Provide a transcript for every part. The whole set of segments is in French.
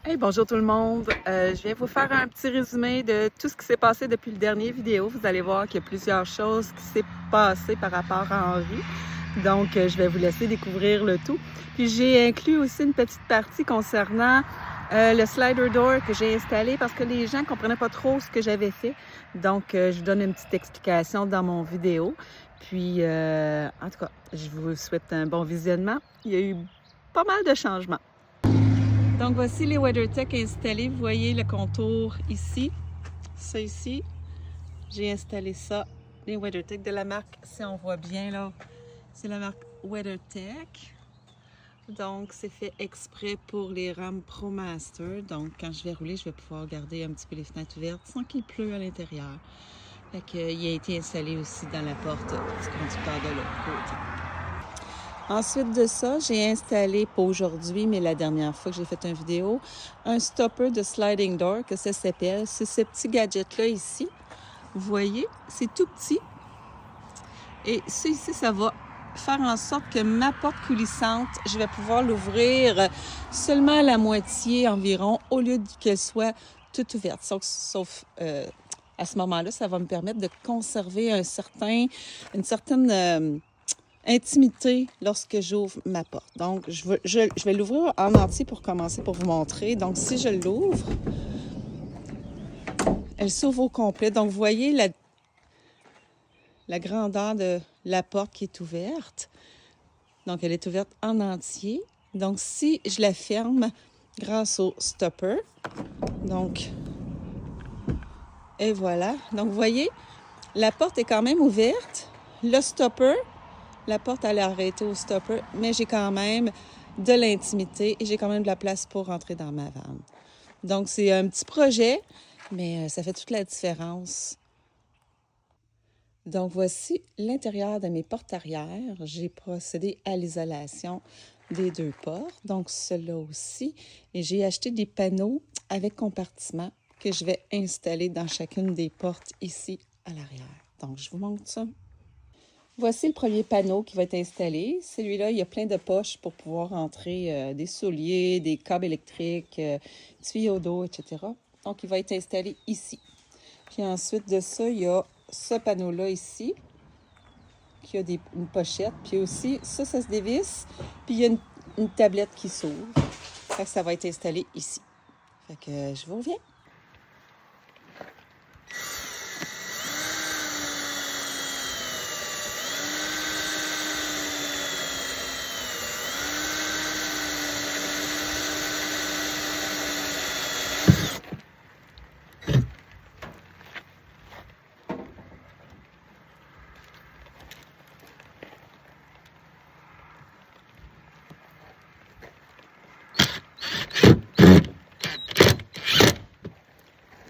Hey, bonjour tout le monde. Je viens vous faire un petit résumé de tout ce qui s'est passé depuis le dernier vidéo. Vous allez voir qu'il y a plusieurs choses qui s'est passé par rapport à Henri. Donc, je vais vous laisser découvrir le tout. Puis, j'ai inclus aussi une petite partie concernant le slider door que j'ai installé parce que les gens ne comprenaient pas trop ce que j'avais fait. Donc, je vous donne une petite explication dans mon vidéo. Puis, en tout cas, je vous souhaite un bon visionnement. Il y a eu pas mal de changements. Donc, voici les WeatherTech installés. Vous voyez le contour ici. Ça ici, j'ai installé ça. Les WeatherTech de la marque, si on voit bien là, c'est la marque WeatherTech. Donc, c'est fait exprès pour les rames ProMaster. Donc, quand je vais rouler, je vais pouvoir garder un petit peu les fenêtres ouvertes sans qu'il pleut à l'intérieur. Fait qu'il a été installé aussi dans la porte du conducteur de l'autre côté. Ensuite de ça, j'ai installé, pas aujourd'hui, mais la dernière fois que j'ai fait une vidéo, un stopper de sliding door, que ça s'appelle. C'est ce petit gadget-là ici. Vous voyez, c'est tout petit. Et ça ici, ça va faire en sorte que ma porte coulissante, je vais pouvoir l'ouvrir seulement à la moitié environ, au lieu qu'elle soit toute ouverte. Sauf à ce moment-là, ça va me permettre de conserver une certaine intimité lorsque j'ouvre ma porte. Donc, je vais l'ouvrir en entier pour commencer, pour vous montrer. Donc, si je l'ouvre, elle s'ouvre au complet. Donc, vous voyez la grandeur de la porte qui est ouverte. Donc, elle est ouverte en entier. Donc, si je la ferme grâce au stopper, donc, et voilà. Donc, vous voyez, la porte est quand même ouverte. Le stopper, la porte, elle est arrêtée au stopper, mais j'ai quand même de l'intimité et j'ai quand même de la place pour rentrer dans ma vanne. Donc, c'est un petit projet, mais ça fait toute la différence. Donc, voici l'intérieur de mes portes arrière. J'ai procédé à l'isolation des deux portes, donc cela aussi. Et j'ai acheté des panneaux avec compartiment que je vais installer dans chacune des portes ici à l'arrière. Donc, je vous montre ça. Voici le premier panneau qui va être installé. Celui-là, il y a plein de poches pour pouvoir entrer des souliers, des câbles électriques, tuyaux d'eau, etc. Donc, il va être installé ici. Puis ensuite de ça, il y a ce panneau-là ici, qui a une pochette. Puis aussi, ça se dévisse. Puis il y a une tablette qui s'ouvre. Fait que ça va être installé ici. Fait que je vous reviens.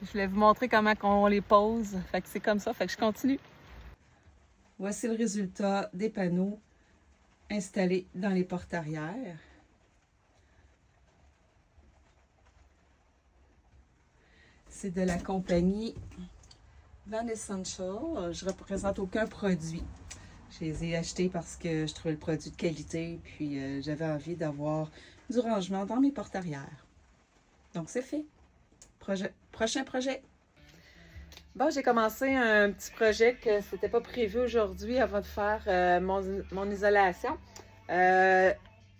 Je voulais vous montrer comment on les pose. Fait que c'est comme ça. Fait que je continue. Voici le résultat des panneaux installés dans les portes arrière. C'est de la compagnie Van Essential. Je ne représente aucun produit. Je les ai achetés parce que je trouvais le produit de qualité. Puis j'avais envie d'avoir du rangement dans mes portes arrière. Donc c'est fait. Prochain projet. Bon, j'ai commencé un petit projet que c'était pas prévu aujourd'hui avant de faire mon isolation.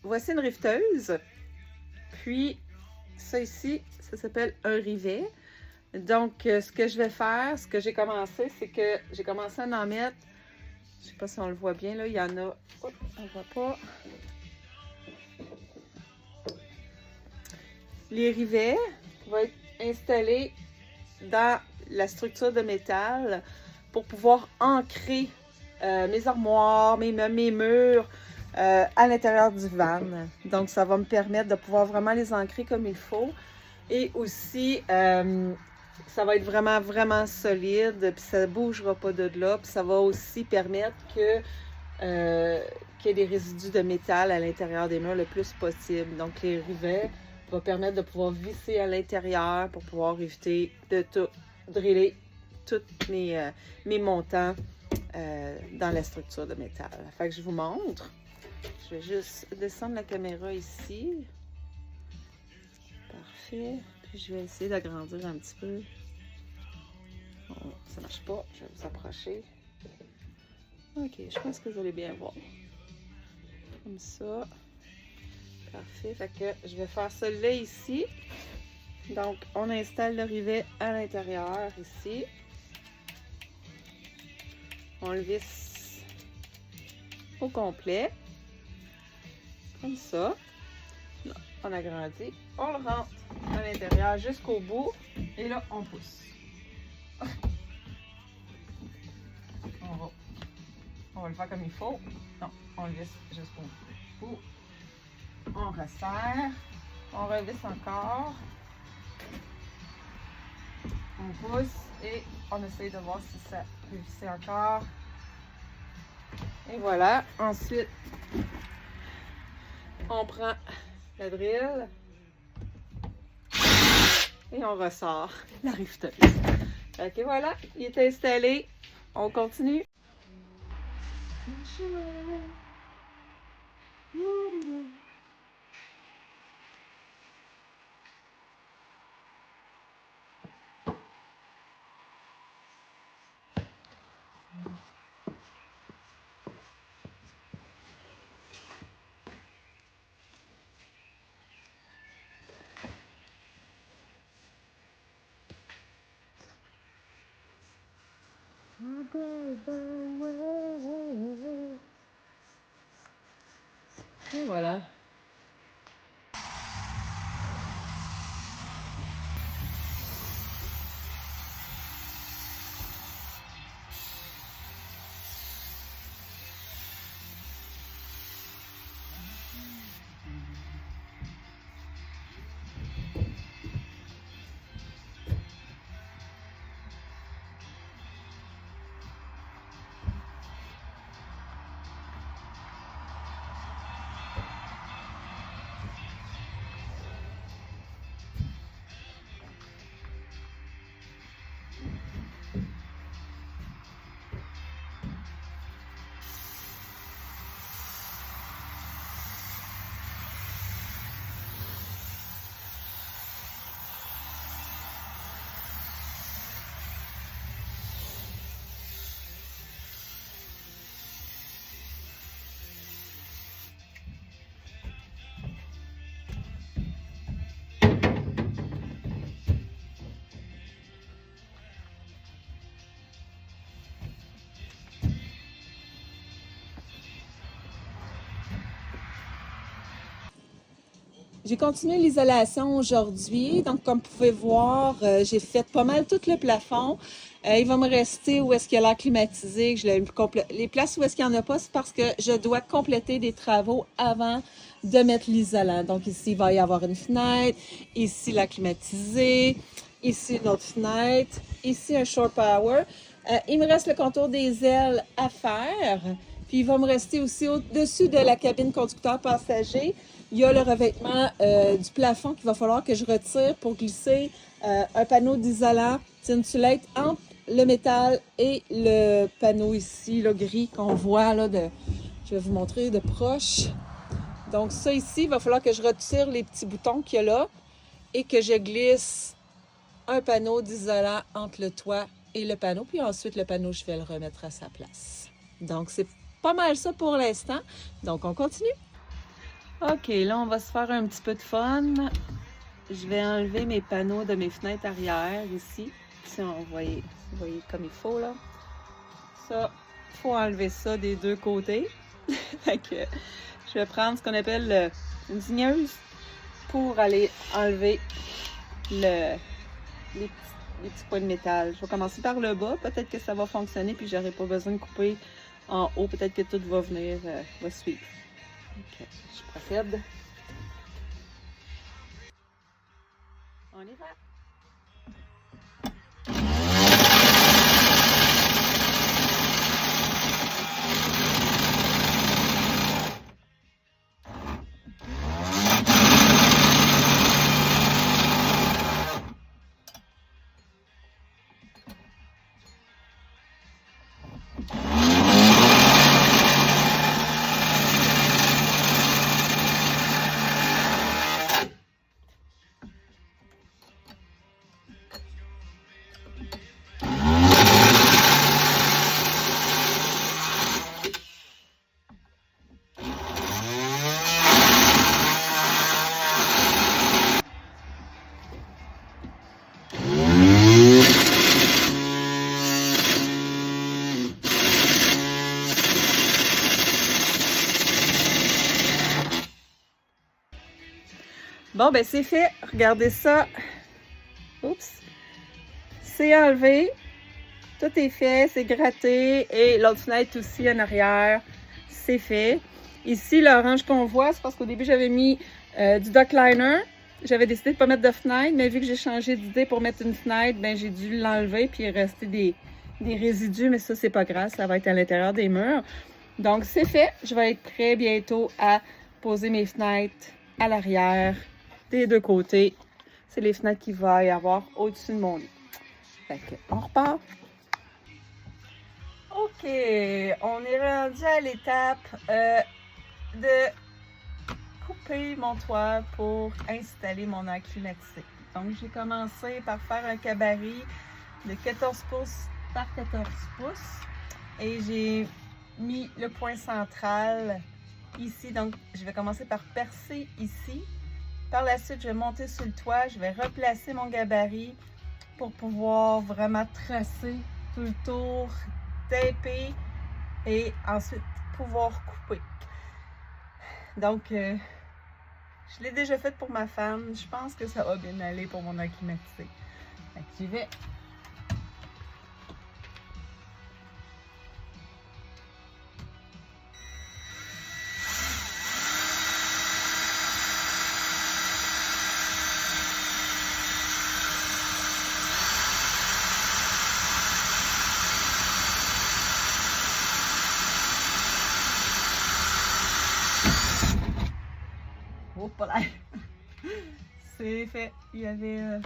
Voici une riveteuse. Puis, ça ici, ça s'appelle un rivet. Donc, ce que je vais faire, ce que j'ai commencé, c'est que j'ai commencé à en mettre. Je sais pas si on le voit bien, là. Il y en a. Oh, on ne voit pas. Les rivets vont être installés dans la structure de métal pour pouvoir ancrer mes armoires, mes murs à l'intérieur du van. Donc, ça va me permettre de pouvoir vraiment les ancrer comme il faut. Et aussi, ça va être vraiment, vraiment solide, puis ça ne bougera pas de là. Puis ça va aussi permettre qu'il y ait des résidus de métal à l'intérieur des murs le plus possible. Donc, les rivets vont permettre de pouvoir visser à l'intérieur pour pouvoir éviter de tout driller tous mes montants dans la structure de métal. Fait que je vous montre. Je vais juste descendre la caméra ici. parfait. Puis je vais essayer d'agrandir un petit peu. Bon, ça marche pas, je vais vous approcher. Ok, je pense que vous allez bien voir. Comme ça. Parfait, fait que je vais faire ça là ici. Donc, on installe le rivet à l'intérieur ici. On le visse au complet. Comme ça. Là, on agrandit. On le rentre à l'intérieur jusqu'au bout. Et là, on pousse. On va le faire comme il faut. Non, on le visse jusqu'au bout. On resserre. On revisse encore. On pousse et on essaye de voir si ça peut visser encore. Et voilà. Ensuite, on prend la drill et on ressort la riveteuse. Ok, voilà, il est installé. On continue. Et voilà. J'ai continué l'isolation aujourd'hui, donc comme vous pouvez voir, j'ai fait pas mal tout le plafond. Il va me rester où est-ce qu'il y a l'air climatisé, que je l'ai les places où est-ce qu'il n'y en a pas, c'est parce que je dois compléter des travaux avant de mettre l'isolant. Donc ici, il va y avoir une fenêtre, ici la climatisée, ici une autre fenêtre, ici un shore power. Il me reste le contour des ailes à faire. Puis il va me rester aussi au-dessus de la cabine conducteur passager. Il y a le revêtement du plafond qu'il va falloir que je retire pour glisser un panneau d'isolant Thinsulate entre le métal et le panneau ici, le gris qu'on voit là. Je vais vous montrer de proche. Donc ça ici, il va falloir que je retire les petits boutons qu'il y a là et que je glisse un panneau d'isolant entre le toit et le panneau. Puis ensuite, le panneau, je vais le remettre à sa place. Donc c'est pas mal ça pour l'instant. Donc on continue. Ok, là on va se faire un petit peu de fun. Je vais enlever mes panneaux de mes fenêtres arrière ici. Si vous voyez comme il faut là. Ça, il faut enlever ça des deux côtés. Fait que je vais prendre ce qu'on appelle une signeuse pour aller enlever les petits points de métal. Je vais commencer par le bas. Peut-être que ça va fonctionner puis j'aurai pas besoin de couper en haut. Peut-être que tout va venir, va suivre. Ok, je procède. On y va. Bon, ben c'est fait. Regardez ça. Oups. C'est enlevé. Tout est fait, c'est gratté. Et l'autre fenêtre aussi en arrière, c'est fait. Ici, l'orange qu'on voit, c'est parce qu'au début, j'avais mis du duct liner. J'avais décidé de ne pas mettre de fenêtre, mais vu que j'ai changé d'idée pour mettre une fenêtre, ben j'ai dû l'enlever, puis il est resté des résidus, mais ça, c'est pas grave, ça va être à l'intérieur des murs. Donc, c'est fait. Je vais être prêt bientôt à poser mes fenêtres à l'arrière, des deux côtés. C'est les fenêtres qu'il va y avoir au-dessus de mon lit. Fait que, on repart. OK, on est rendu à l'étape de couper mon toit pour installer mon air climatisé. Donc, j'ai commencé par faire un gabarit de 14 pouces par 14 pouces et j'ai mis le point central ici. Donc, je vais commencer par percer ici. Par la suite, je vais monter sur le toit, je vais replacer mon gabarit pour pouvoir vraiment tracer tout le tour, taper et ensuite pouvoir couper. Donc, je l'ai déjà fait pour ma femme. Je pense que ça va bien aller pour mon air climatisé. Fait que j'y vais. Oh, pas là. C'est fait. Il y avait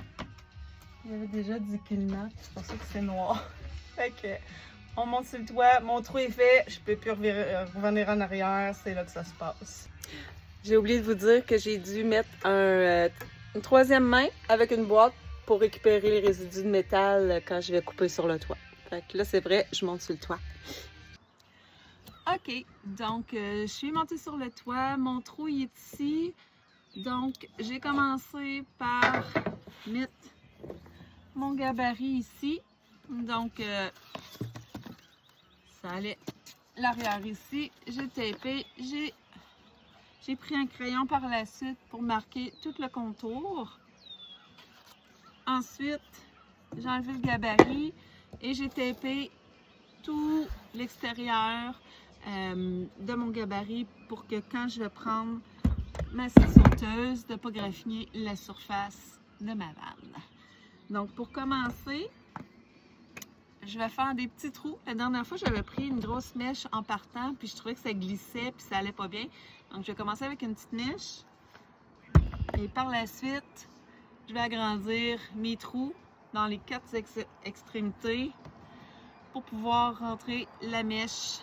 déjà du climat. C'est pour ça que c'est noir. Fait que on monte sur le toit. Mon trou est fait. Je peux plus revenir en arrière. C'est là que ça se passe. J'ai oublié de vous dire que j'ai dû mettre une troisième main avec une boîte pour récupérer les résidus de métal quand je vais couper sur le toit. Fait que là, c'est vrai, je monte sur le toit. OK, donc je suis montée sur le toit, mon trou il est ici, donc j'ai commencé par mettre mon gabarit ici, donc ça allait l'arrière ici, j'ai tapé, j'ai pris un crayon par la suite pour marquer tout le contour, ensuite j'ai enlevé le gabarit et j'ai tapé tout l'extérieur de mon gabarit pour que quand je vais prendre ma scie sauteuse, de ne pas graffiner la surface de ma vanne. Donc pour commencer, je vais faire des petits trous. La dernière fois, j'avais pris une grosse mèche en partant, puis je trouvais que ça glissait, puis ça allait pas bien. Donc je vais commencer avec une petite mèche. Et par la suite, je vais agrandir mes trous dans les 4 extrémités pour pouvoir rentrer la mèche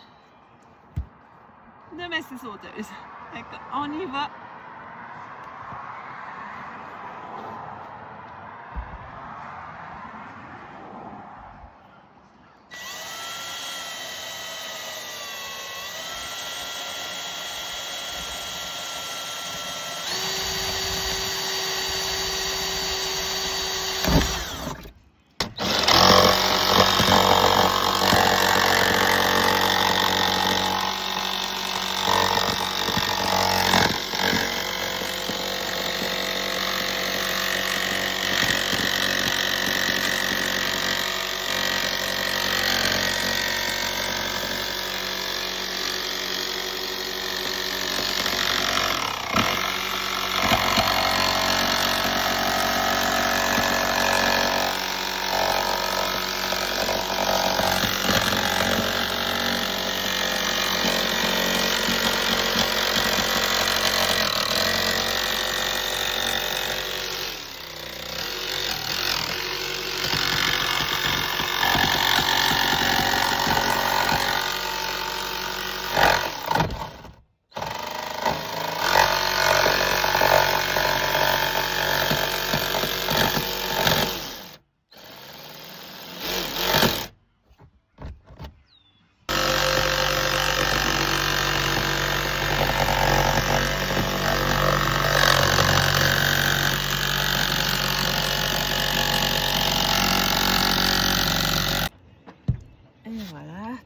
de ma scie sauteuse. On y va!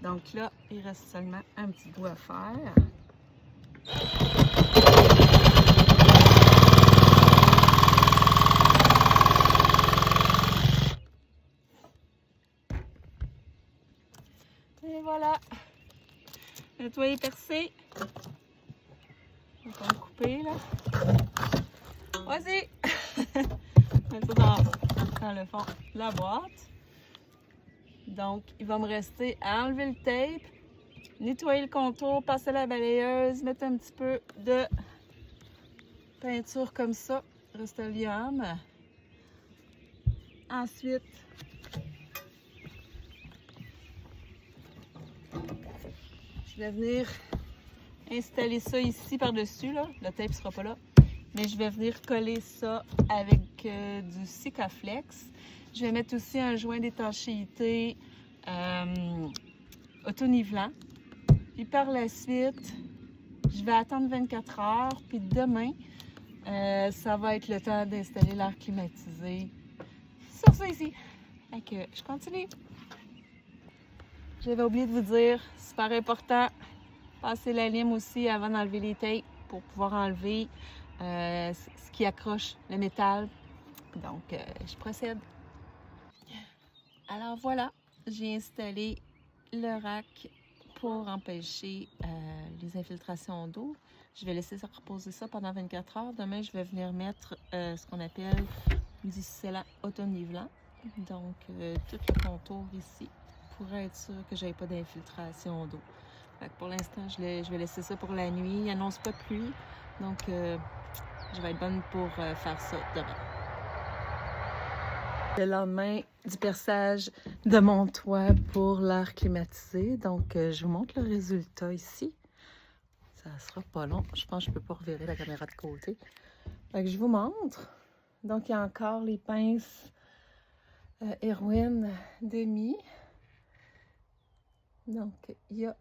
Donc là, il reste seulement un petit bout à faire. voilà. Nettoyer, percer. On va me couper là. Vas-y! Mettre ça dans le fond de la boîte. Donc, il va me rester à enlever le tape, nettoyer le contour, passer la balayeuse, mettre un petit peu de peinture comme ça, Rust-Oleum. Ensuite, je vais venir installer ça ici par-dessus, là. Le tape ne sera pas là. Mais je vais venir coller ça avec du Sikaflex. Je vais mettre aussi un joint d'étanchéité auto-nivelant. Puis par la suite, je vais attendre 24 heures. Puis demain, ça va être le temps d'installer l'air climatisé sur ça ici. Fait que je continue. J'avais oublié de vous dire, super important, passer la lime aussi avant d'enlever les tapes pour pouvoir enlever ce qui accroche le métal. Donc, je procède. Alors voilà, j'ai installé le rack pour empêcher les infiltrations d'eau. Je vais laisser ça reposer ça pendant 24 heures. Demain, je vais venir mettre ce qu'on appelle du scellant auto-nivelant. Donc, tout le contour ici pour être sûr que je n'ai pas d'infiltration d'eau. Pour l'instant, je vais laisser ça pour la nuit. Il n'annonce pas de pluie, donc je vais être bonne pour faire ça demain. Le lendemain du perçage de mon toit pour l'air climatisé. Donc, je vous montre le résultat ici. Ça sera pas long. Je pense que je peux pas revirer la caméra de côté. Fait que je vous montre. Donc, il y a encore les pinces Irwin Demi. Donc, il y a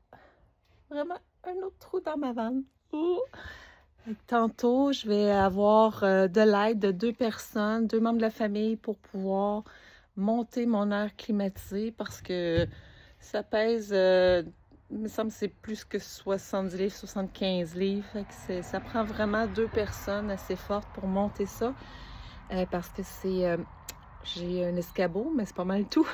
vraiment un autre trou dans ma vanne. Ouh! Tantôt, je vais avoir de l'aide de 2 personnes, 2 membres de la famille pour pouvoir monter mon air climatisé parce que ça pèse, il me semble que c'est plus que 70 livres, 75 livres. Fait que ça prend vraiment 2 personnes assez fortes pour monter ça parce que c'est, j'ai un escabeau, mais c'est pas mal tout.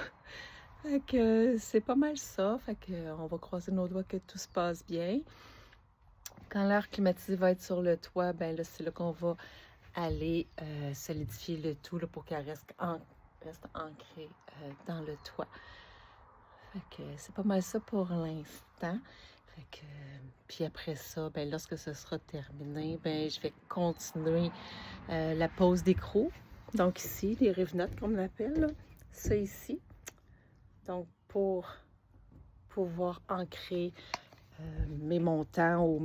Fait que c'est pas mal ça. Fait que on va croiser nos doigts que tout se passe bien. Quand l'air climatisé va être sur le toit, ben là, c'est là qu'on va aller solidifier le tout là, pour qu'elle reste ancrée dans le toit. Fait que c'est pas mal ça pour l'instant. Fait que puis après ça, ben lorsque ce sera terminé, ben je vais continuer la pose d'écrou. Donc ici, les rive-notes comme on l'appelle, ça ici. Donc pour pouvoir ancrer mes montants ou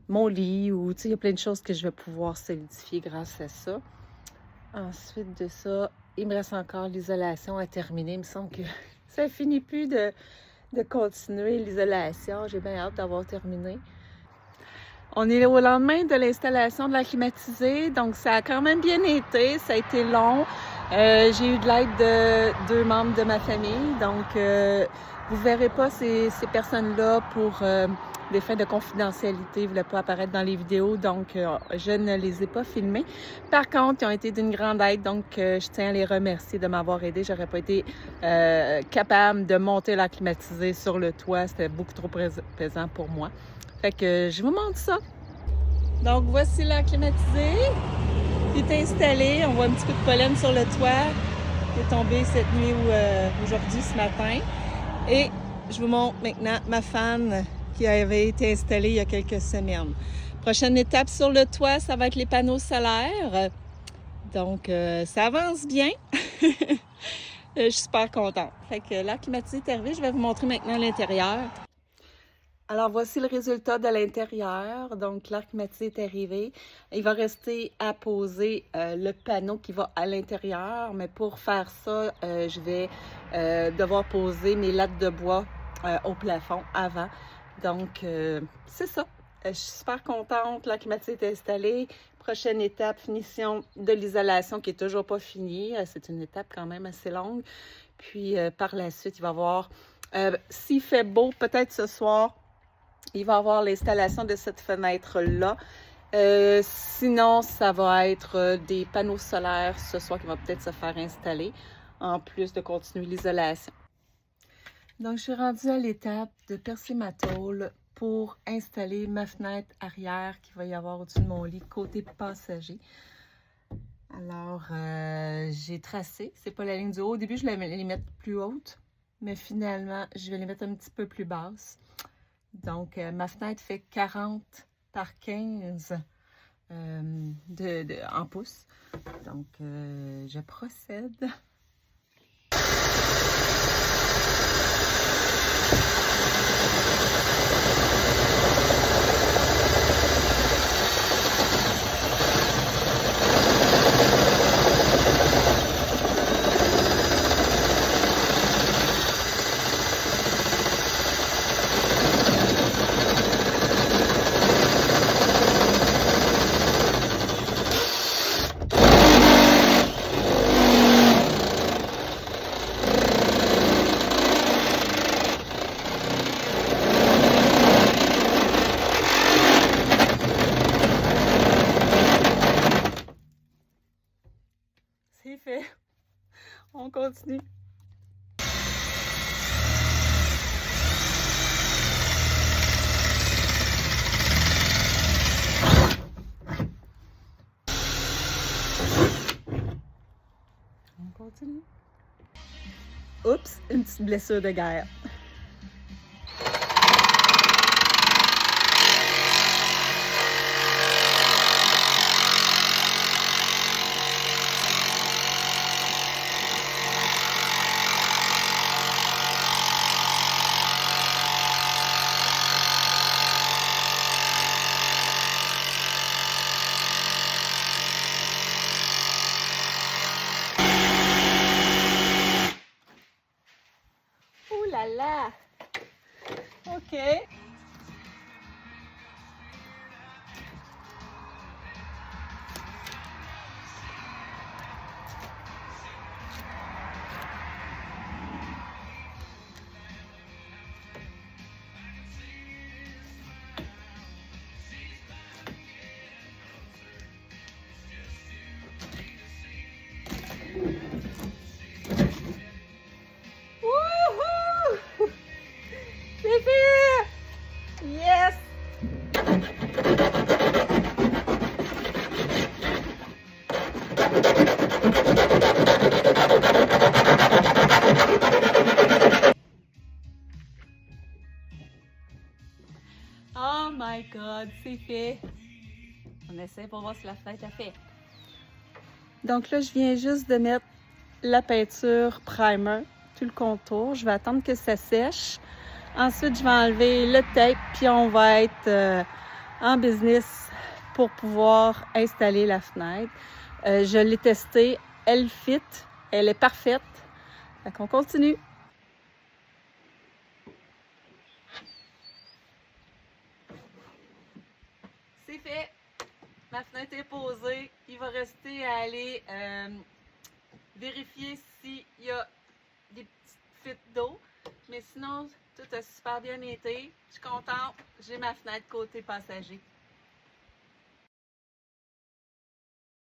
mon lit, ou tu sais, il y a plein de choses que je vais pouvoir solidifier grâce à ça. Ensuite de ça, il me reste encore l'isolation à terminer. Il me semble que ça finit plus de continuer l'isolation. J'ai bien hâte d'avoir terminé. On est au lendemain de l'installation de la climatisée, donc ça a quand même bien été. Ça a été long. J'ai eu de l'aide de 2 membres de ma famille, donc vous ne verrez pas ces personnes-là pour des fins de confidentialité. Ils ne voulaient pas apparaître dans les vidéos, donc je ne les ai pas filmés. Par contre, ils ont été d'une grande aide, donc je tiens à les remercier de m'avoir aidé. J'aurais pas été capable de monter la climatisée sur le toit. C'était beaucoup trop pesant pour moi. Fait que je vous montre ça. Donc voici la climatisée qui est installée. On voit un petit peu de pollen sur le toit qui est tombé cette nuit ou aujourd'hui, ce matin. Et je vous montre maintenant ma fan qui avait été installée il y a quelques semaines. Prochaine étape sur le toit, ça va être les panneaux solaires. Donc ça avance bien. Je suis super contente. Fait que l'air climatisé est arrivé. Je vais vous montrer maintenant l'intérieur. Alors, voici le résultat de l'intérieur. Donc, l'air climatisé est arrivé. Il va rester à poser le panneau qui va à l'intérieur. Mais pour faire ça, je vais devoir poser mes lattes de bois au plafond avant. Donc, c'est ça. Je suis super contente. L'air climatisé est installé. Prochaine étape, finition de l'isolation qui n'est toujours pas finie. C'est une étape quand même assez longue. Puis, par la suite, il va y avoir, s'il fait beau, peut-être ce soir, il va y avoir l'installation de cette fenêtre-là. Sinon, ça va être des panneaux solaires ce soir qui vont peut-être se faire installer, en plus de continuer l'isolation. Donc, je suis rendue à l'étape de percer ma tôle pour installer ma fenêtre arrière qu'il va y avoir au-dessus de mon lit côté passager. Alors, j'ai tracé, c'est pas la ligne du haut. Au début, je voulais les mettre plus hautes, mais finalement, je vais les mettre un petit peu plus basses. Donc, ma fenêtre fait 40 par 15 en pouces. Donc, je procède. C'est fait. On continue. On continue. Oups, une petite blessure de guerre. Ouh là là! OK. Wouhou! C'est fait! Yes! Oh my god, c'est fait! On essaie pour voir si la fenêtre a fait. Donc là, je viens juste de mettre la peinture primer, tout le contour. Je vais attendre que ça sèche. Ensuite, je vais enlever le tape, puis on va être en business pour pouvoir installer la fenêtre. Je l'ai testée, elle fit, elle est parfaite. Fait qu'on continue. C'est fait. Ma fenêtre est posée. Il va rester à aller vérifier s'il y a des petites fuites d'eau. Mais sinon, tout a super bien été. Je suis contente. J'ai ma fenêtre côté passager.